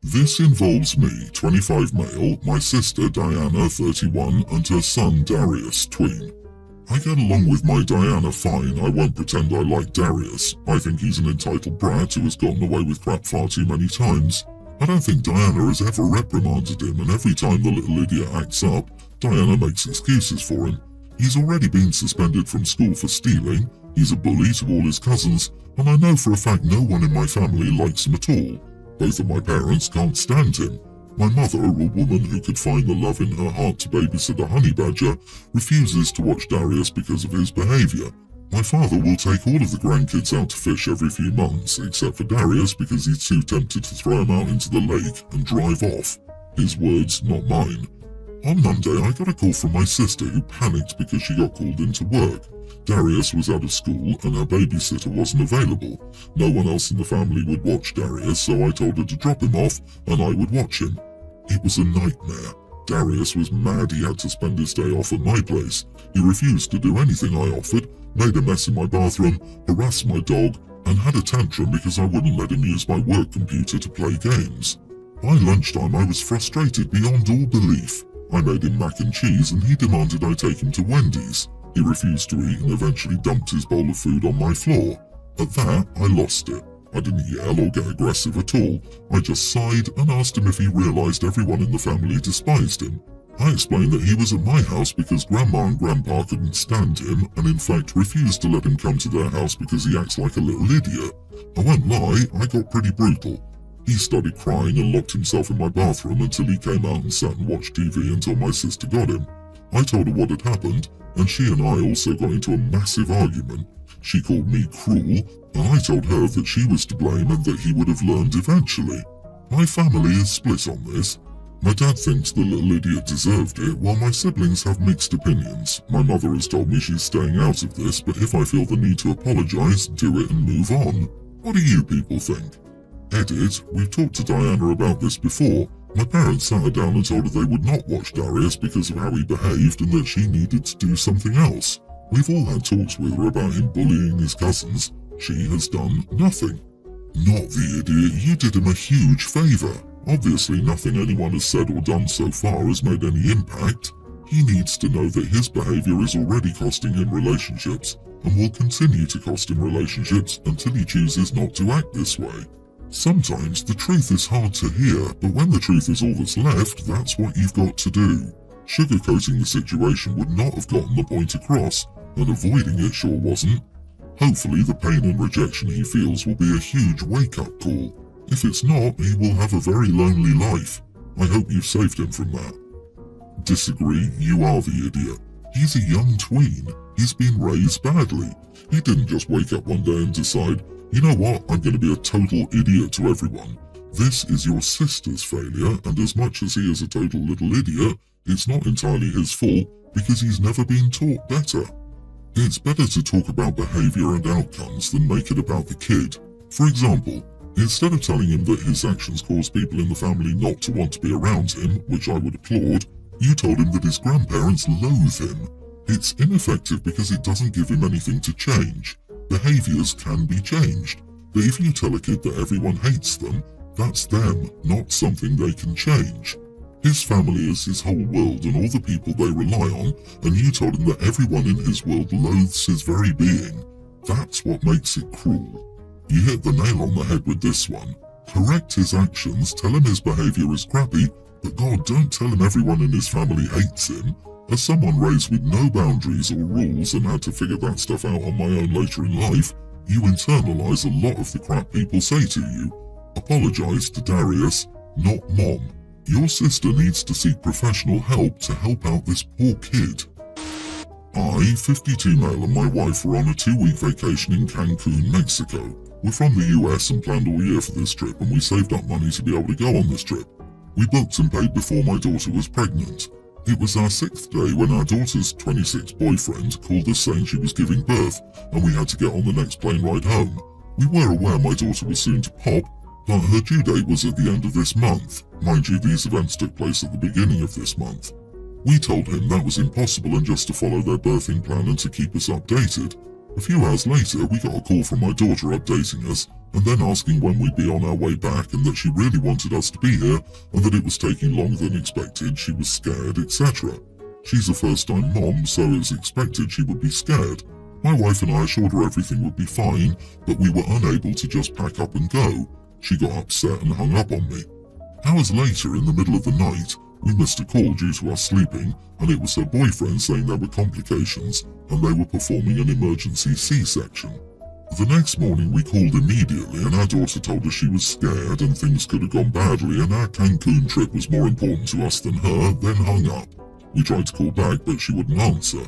This involves me, 25 male, my sister Diana, 31, and her son Darius, tween. I get along with my Diana fine. I won't pretend I like Darius. I think he's an entitled brat who has gotten away with crap far too many times. I don't think Diana has ever reprimanded him, and every time the little idiot acts up, Diana makes excuses for him. He's already been suspended from school for stealing, he's a bully to all his cousins, and I know for a fact no one in my family likes him at all. Both of my parents can't stand him. My mother, a woman who could find the love in her heart to babysit a honey badger, refuses to watch Darius because of his behaviour. My father will take all of the grandkids out to fish every few months, except for Darius because he's too tempted to throw him out into the lake and drive off. His words, not mine. On Monday, I got a call from my sister who panicked because she got called into work. Darius was out of school and her babysitter wasn't available. No one else in the family would watch Darius, so I told her to drop him off and I would watch him. It was a nightmare. Darius was mad he had to spend his day off at my place. He refused to do anything I offered, made a mess in my bathroom, harassed my dog, and had a tantrum because I wouldn't let him use my work computer to play games. By lunchtime, I was frustrated beyond all belief. I made him mac and cheese and he demanded I take him to Wendy's. He refused to eat and eventually dumped his bowl of food on my floor. At that, I lost it. I didn't yell or get aggressive at all. I just sighed and asked him if he realised everyone in the family despised him. I explained that he was at my house because Grandma and Grandpa couldn't stand him and in fact refused to let him come to their house because he acts like a little idiot. I won't lie, I got pretty brutal. He started crying and locked himself in my bathroom until he came out and sat and watched TV until my sister got him. I told her what had happened, and she and I also got into a massive argument. She called me cruel, and I told her that she was to blame and that he would have learned eventually. My family is split on this. My dad thinks the little idiot deserved it, while my siblings have mixed opinions. My mother has told me she's staying out of this, but if I feel the need to apologise, do it and move on. What do you people think? Edit, we've talked to Diana about this before. My parents sat her down and told her they would not watch Darius because of how he behaved and that she needed to do something else. We've all had talks with her about him bullying his cousins. She has done nothing. Not the idiot, you did him a huge favour. Obviously nothing anyone has said or done so far has made any impact. He needs to know that his behaviour is already costing him relationships and will continue to cost him relationships until he chooses not to act this way. Sometimes the truth is hard to hear, but when the truth is all that's left, that's what you've got to do. Sugarcoating the situation would not have gotten the point across, and avoiding it sure wasn't. Hopefully the pain and rejection he feels will be a huge wake-up call. If it's not, he will have a very lonely life. I hope you've saved him from that. Disagree, you are the idiot. He's a young tween. He's been raised badly. He didn't just wake up one day and decide, you know what, I'm going to be a total idiot to everyone. This is your sister's failure, and as much as he is a total little idiot, it's not entirely his fault because he's never been taught better. It's better to talk about behaviour and outcomes than make it about the kid. For example, instead of telling him that his actions cause people in the family not to want to be around him, which I would applaud, you told him that his grandparents loathe him. It's ineffective because it doesn't give him anything to change. Behaviours can be changed, but if you tell a kid that everyone hates them, that's them, not something they can change. His family is his whole world and all the people they rely on, and you told him that everyone in his world loathes his very being. That's what makes it cruel. You hit the nail on the head with this one. Correct his actions, tell him his behaviour is crappy, but God, don't tell him everyone in his family hates him. As someone raised with no boundaries or rules and had to figure that stuff out on my own later in life, you internalise a lot of the crap people say to you. Apologise to Darius, not Mom. Your sister needs to seek professional help to help out this poor kid. I, 52 male, and my wife were on a 2-week vacation in Cancun, Mexico. We're from the US and planned all year for this trip, and we saved up money to be able to go on this trip. We booked and paid before my daughter was pregnant. It was our 6th day when our daughter's 26 boyfriend called us saying she was giving birth, and we had to get on the next plane ride home. We were aware my daughter was soon to pop, but her due date was at the end of this month. Mind you, these events took place at the beginning of this month. We told him that was impossible and just to follow their birthing plan and to keep us updated. A few hours later, we got a call from my daughter updating us, and then asking when we'd be on our way back and that she really wanted us to be here and that it was taking longer than expected, she was scared, etc. She's a first-time mom, so it's expected she would be scared. My wife and I assured her everything would be fine, but we were unable to just pack up and go. She got upset and hung up on me. Hours later, in the middle of the night, we missed a call due to us sleeping, and it was her boyfriend saying there were complications and they were performing an emergency C-section. The next morning we called immediately and our daughter told us she was scared and things could have gone badly and our Cancun trip was more important to us than her, then hung up. We tried to call back but she wouldn't answer.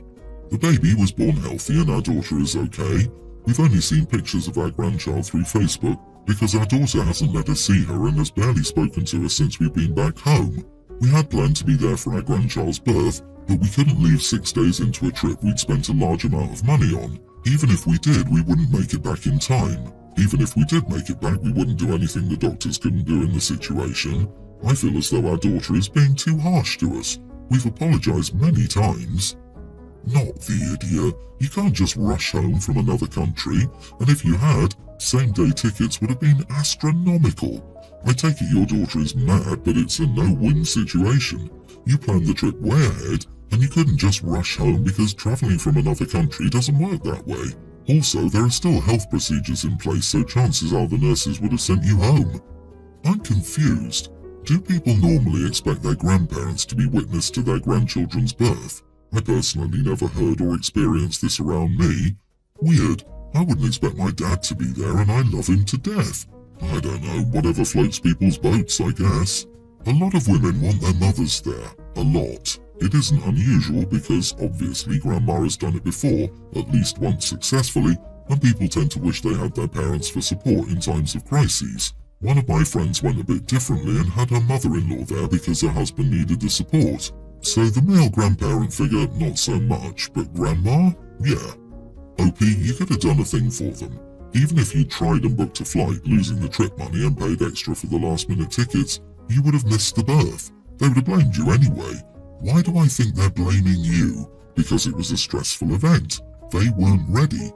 The baby was born healthy and our daughter is okay. We've only seen pictures of our grandchild through Facebook because our daughter hasn't let us see her and has barely spoken to us since we've been back home. We had planned to be there for our grandchild's birth, but we couldn't leave 6 days into a trip we'd spent a large amount of money on. Even if we did, we wouldn't make it back in time. Even if we did make it back, we wouldn't do anything the doctors couldn't do in the situation. I feel as though our daughter is being too harsh to us. We've apologized many times. Not the idiot. You can't just rush home from another country, and if you had, same-day tickets would have been astronomical. I take it your daughter is mad, but it's a no-win situation. You planned the trip way ahead, and you couldn't just rush home because travelling from another country doesn't work that way. Also, there are still health procedures in place, so chances are the nurses would have sent you home. I'm confused. Do people normally expect their grandparents to be witness to their grandchildren's birth? I personally never heard or experienced this around me. Weird. I wouldn't expect my dad to be there, and I love him to death. I don't know, whatever floats people's boats, I guess. A lot of women want their mothers there. A lot. It isn't unusual because, obviously, Grandma has done it before, at least once successfully, and people tend to wish they had their parents for support in times of crises. One of my friends went a bit differently and had her mother-in-law there because her husband needed the support. So the male grandparent figure, not so much, but Grandma? Yeah. OP, you could have done a thing for them. Even if you tried and booked a flight, losing the trip money and paid extra for the last-minute tickets, you would have missed the birth. They would have blamed you anyway. Why do I think they're blaming you? Because it was a stressful event. They weren't ready.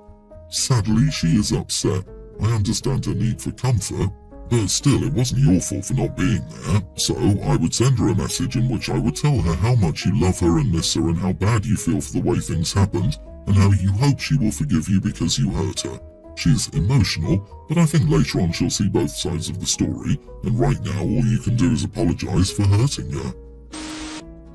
Sadly, she is upset. I understand her need for comfort, but still it wasn't your fault for not being there. So I would send her a message in which I would tell her how much you love her and miss her and how bad you feel for the way things happened and how you hope she will forgive you because you hurt her. She's emotional, but I think later on she'll see both sides of the story, and right now all you can do is apologize for hurting her.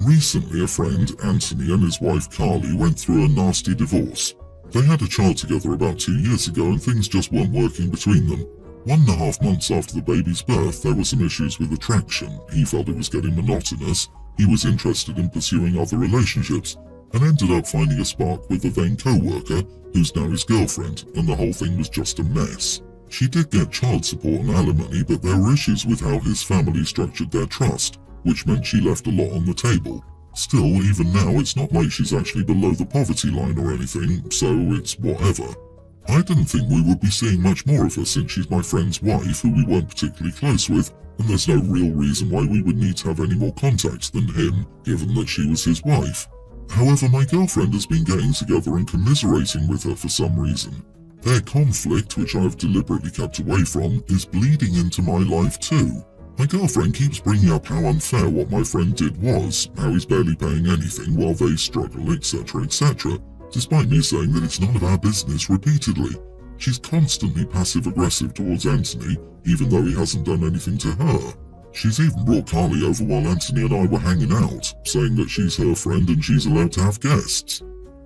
Recently, a friend, Anthony, and his wife Carly went through a nasty divorce. They had a child together about 2 years ago and things just weren't working between them. 1.5 months after the baby's birth, there were some issues with attraction. He felt it was getting monotonous. He was interested in pursuing other relationships and ended up finding a spark with a then co-worker who's now his girlfriend, and the whole thing was just a mess. She did get child support and alimony, but there were issues with how his family structured their trust, which meant she left a lot on the table. Still, even now, it's not like she's actually below the poverty line or anything, so it's whatever. I didn't think we would be seeing much more of her since she's my friend's wife, who we weren't particularly close with, and there's no real reason why we would need to have any more contact than him, given that she was his wife. However, my girlfriend has been getting together and commiserating with her for some reason. Their conflict, which I have deliberately kept away from, is bleeding into my life too. My girlfriend keeps bringing up how unfair what my friend did was, how he's barely paying anything while they struggle, etc., etc., despite me saying that it's none of our business repeatedly. She's constantly passive-aggressive towards Anthony, even though he hasn't done anything to her. She's even brought Carly over while Anthony and I were hanging out, saying that she's her friend and she's allowed to have guests.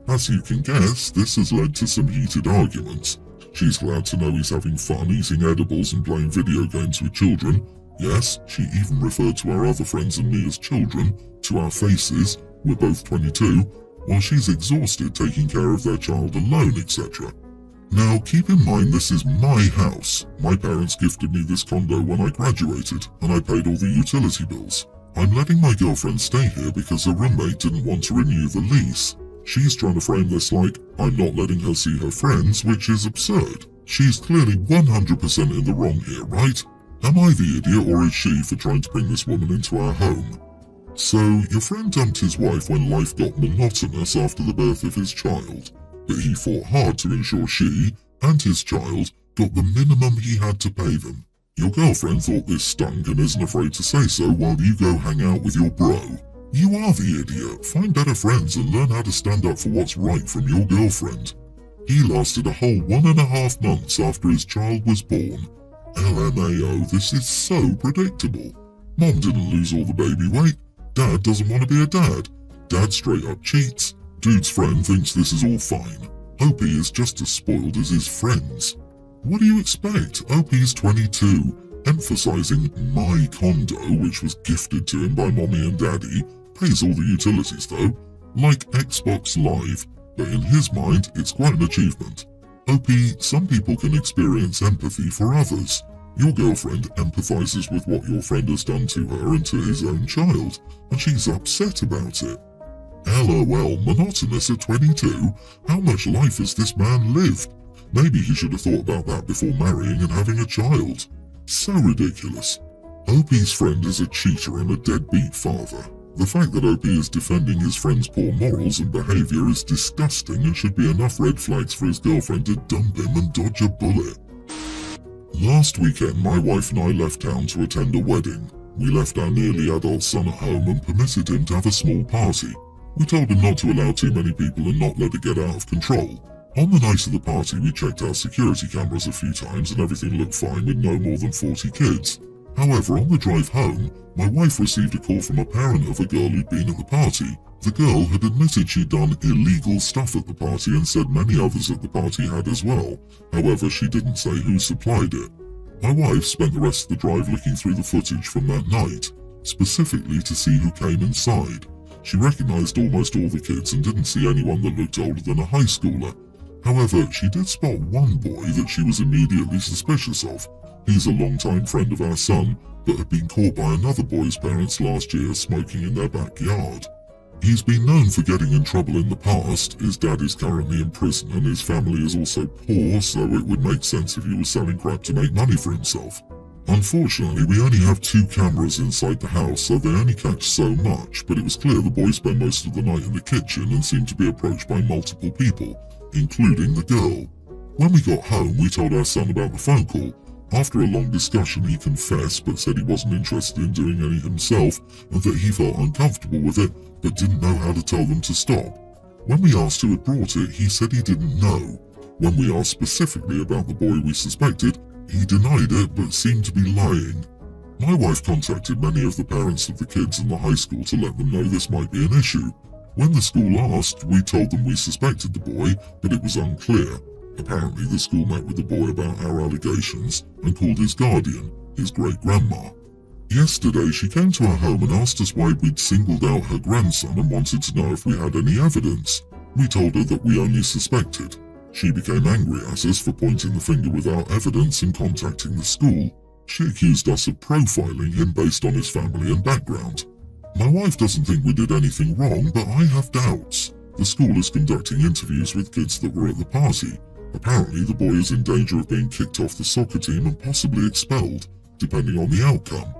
As you can guess, this has led to some heated arguments. She's glad to know he's having fun eating edibles and playing video games with children. Yes, she even referred to our other friends and me as children, to our faces, we're both 22, while she's exhausted taking care of their child alone, etc. Now, keep in mind this is my house. My parents gifted me this condo when I graduated, and I paid all the utility bills. I'm letting my girlfriend stay here because her roommate didn't want to renew the lease. She's trying to frame this like I'm not letting her see her friends, which is absurd. She's clearly 100% in the wrong here, right? Am I the idiot, or is she for trying to bring this woman into our home? So, your friend dumped his wife when life got monotonous after the birth of his child, but he fought hard to ensure she, and his child, got the minimum he had to pay them. Your girlfriend thought this stunk and isn't afraid to say so while you go hang out with your bro. You are the idiot. Find better friends and learn how to stand up for what's right from your girlfriend. He lasted a whole 1.5 months after his child was born. LMAO, this is so predictable. Mom didn't lose all the baby weight. Dad doesn't want to be a dad. Dad straight up cheats. Dude's friend thinks this is all fine. Opie is just as spoiled as his friends. What do you expect? Opie's 22, emphasizing my condo, which was gifted to him by mommy and daddy, pays all the utilities though, like Xbox Live, but in his mind it's quite an achievement. Opie, some people can experience empathy for others. Your girlfriend empathizes with what your friend has done to her and to his own child, and she's upset about it. LOL, monotonous at 22? How much life has this man lived? Maybe he should have thought about that before marrying and having a child. So ridiculous. Opie's friend is a cheater and a deadbeat father. The fact that Opie is defending his friend's poor morals and behavior is disgusting and should be enough red flags for his girlfriend to dump him and dodge a bullet. Last weekend, my wife and I left town to attend a wedding. We left our nearly adult son at home and permitted him to have a small party. We told him not to allow too many people and not let it get out of control. On the night of the party, we checked our security cameras a few times and everything looked fine with no more than 40 kids. However, on the drive home, my wife received a call from a parent of a girl who'd been at the party. The girl had admitted she'd done illegal stuff at the party and said many others at the party had as well. However, she didn't say who supplied it. My wife spent the rest of the drive looking through the footage from that night, specifically to see who came inside. She recognized almost all the kids and didn't see anyone that looked older than a high schooler. However, she did spot one boy that she was immediately suspicious of. He's a longtime friend of our son, but had been caught by another boy's parents last year smoking in their backyard. He's been known for getting in trouble in the past. His dad is currently in prison and his family is also poor, so it would make sense if he was selling crap to make money for himself. Unfortunately, we only have 2 cameras inside the house, so they only catch so much, but it was clear the boy spent most of the night in the kitchen and seemed to be approached by multiple people, including the girl. When we got home, we told our son about the phone call. After a long discussion, he confessed but said he wasn't interested in doing any himself and that he felt uncomfortable with it but didn't know how to tell them to stop. When we asked who had brought it, he said he didn't know. When we asked specifically about the boy we suspected, he denied it but seemed to be lying. My wife contacted many of the parents of the kids in the high school to let them know this might be an issue. When the school asked, we told them we suspected the boy, but it was unclear. Apparently, the school met with the boy about our allegations and called his guardian, his great-grandma. Yesterday, she came to our home and asked us why we'd singled out her grandson and wanted to know if we had any evidence. We told her that we only suspected. She became angry at us for pointing the finger without evidence and contacting the school. She accused us of profiling him based on his family and background. My wife doesn't think we did anything wrong, but I have doubts. The school is conducting interviews with kids that were at the party. Apparently, the boy is in danger of being kicked off the soccer team and possibly expelled, depending on the outcome.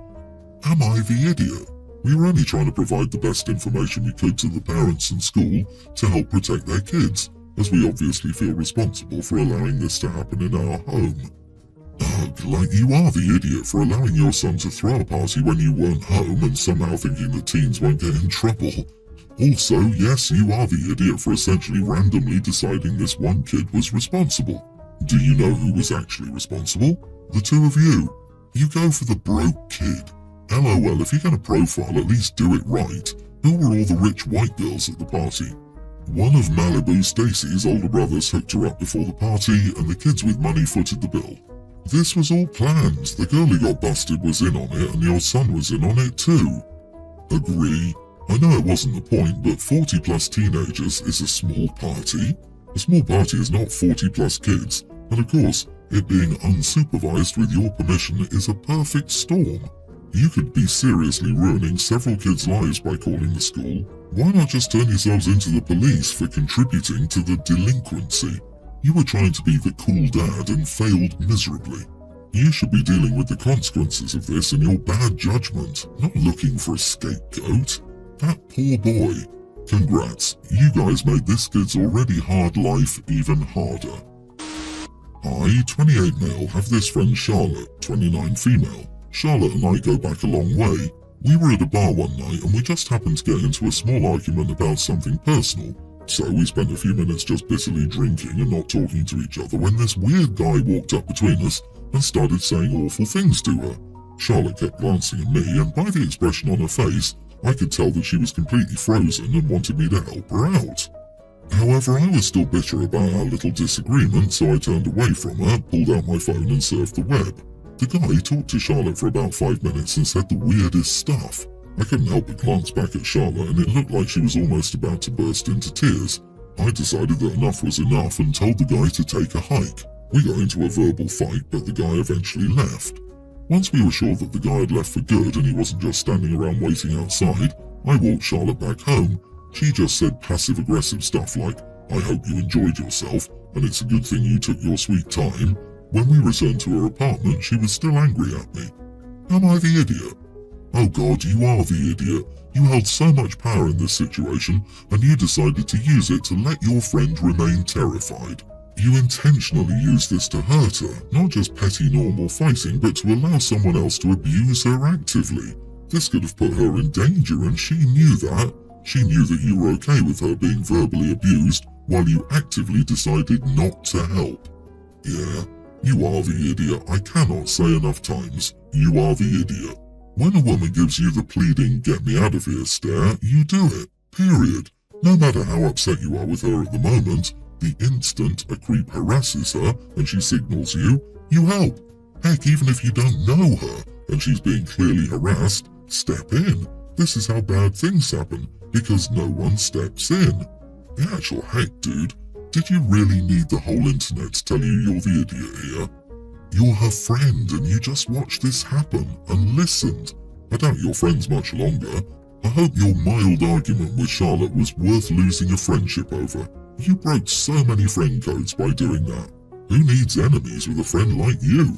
Am I the idiot? We were only trying to provide the best information we could to the parents and school to help protect their kids, as we obviously feel responsible for allowing this to happen in our home. Ugh, like you are the idiot for allowing your son to throw a party when you weren't home and somehow thinking that teens won't get in trouble. Also, yes, you are the idiot for essentially randomly deciding this one kid was responsible. Do you know who was actually responsible? The 2 of you. You go for the broke kid. LOL, if you're going to profile, at least do it right. Who were all the rich white girls at the party? One of Malibu Stacy's older brothers hooked her up before the party, and the kids with money footed the bill. This was all planned. The girl who got busted was in on it, and your son was in on it too. Agree. I know it wasn't the point, but 40 plus teenagers is a small party. A small party is not 40 plus kids, and of course, it being unsupervised with your permission is a perfect storm. You could be seriously ruining several kids' lives by calling the school. Why not just turn yourselves into the police for contributing to the delinquency? You were trying to be the cool dad and failed miserably. You should be dealing with the consequences of this and your bad judgment, not looking for a scapegoat. That poor boy. Congrats, you guys made this kid's already hard life even harder. I, 28 male, have this friend Charlotte, 29 female. Charlotte and I go back a long way. We were at a bar one night and we just happened to get into a small argument about something personal. So we spent a few minutes just bitterly drinking and not talking to each other when this weird guy walked up between us and started saying awful things to her. Charlotte kept glancing at me, and by the expression on her face, I could tell that she was completely frozen and wanted me to help her out. However, I was still bitter about our little disagreement, so I turned away from her, pulled out my phone and surfed the web. The guy talked to Charlotte for about 5 minutes and said the weirdest stuff. I couldn't help but glance back at Charlotte, and it looked like she was almost about to burst into tears. I decided that enough was enough and told the guy to take a hike. We got into a verbal fight, but the guy eventually left. Once we were sure that the guy had left for good and he wasn't just standing around waiting outside, I walked Charlotte back home. She just said passive-aggressive stuff like, "I hope you enjoyed yourself, and it's a good thing you took your sweet time." When we returned to her apartment, she was still angry at me. Am I the idiot? Oh God, you are the idiot. You held so much power in this situation, and you decided to use it to let your friend remain terrified. You intentionally used this to hurt her, not just petty normal fighting, but to allow someone else to abuse her actively. This could have put her in danger, and she knew that. She knew that you were okay with her being verbally abused, while you actively decided not to help. Yeah, you are the idiot. I cannot say enough times. You are the idiot. When a woman gives you the pleading, "get me out of here" stare, you do it. Period. No matter how upset you are with her at the moment, the instant a creep harasses her and she signals you, you help. Heck, even if you don't know her and she's being clearly harassed, step in. This is how bad things happen, because no one steps in. The actual heck, dude. Did you really need the whole internet to tell you you're the idiot here? You're her friend and you just watched this happen and listened. I doubt you're friends much longer. I hope your mild argument with Charlotte was worth losing a friendship over. You broke so many friend codes by doing that. Who needs enemies with a friend like you?